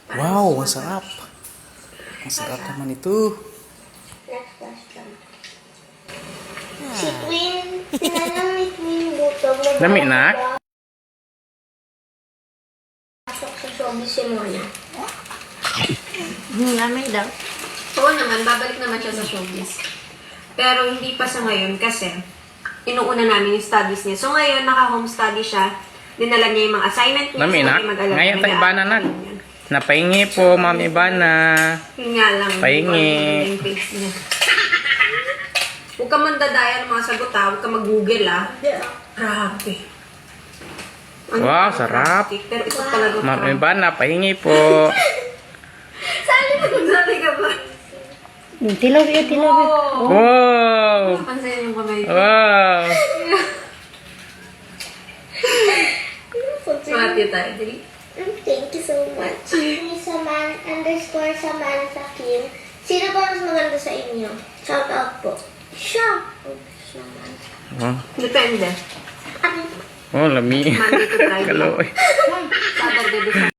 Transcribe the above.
Wow, ang sarap. Ang sarap naman ito. Si Queen, tinanong ni Queen Butog. Lami na? Pasok sa showbiz si Mona. Lamay daw. Oo naman, babalik naman siya sa showbiz. Pero hindi pa sa ngayon kasi inuuna namin yung studies niya. So ngayon, naka-home study siya. Dinala niya yung mga assignment niya. Lami na? So, mag-alala, Ngayon tayo Ibana na. Yan. Napahingi po, Ma'am Ibana. Yun nga lang. Pahingi. Yung face niya. Huwag ka mandadaya ng mga sagot ha. Huwag ka mag-google ha. Grabe. Ano Wow, ba? sarap. Plastic. Pero ito talaga. Ma'am Ibana, pahingi po. Sali ka ba? Tilaw yun, tilaw yun. Wow! Pansin yung kamay ko. Wow! Mati tayo. Dali. Thank you so much. Samantha Kim. Sino ba mas maganda sa inyo? Shout out po. Siya. Samantha. Oh, Depende. Ano? oh lami. Monday to Friday. Kaloy. Saturday to